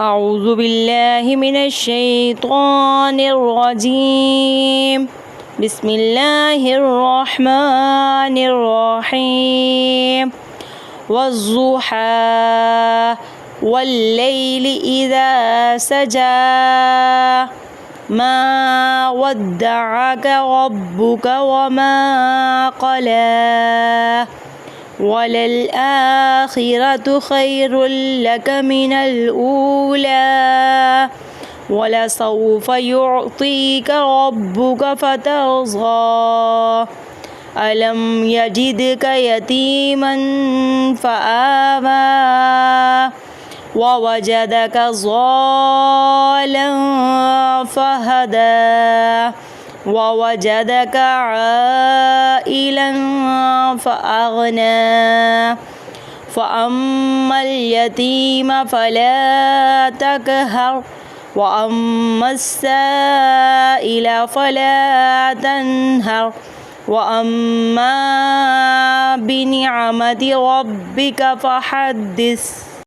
أعوذ بالله من الشيطان الرجيم بسم الله الرحمن الرحيم والضحى والليل إذا سجى ما ودعك ربك وما قلى وللآخرة خير لك من الأولى ولسوف يعطيك ربك فترضى ألم يجدك يتيما فآوى ووجدك ضالا فهدى ووجدك عائلا فأغنى فأما اليتيم فلا تقهر وأما السائل فلا تنهر وأما بنعمة ربك فحدث.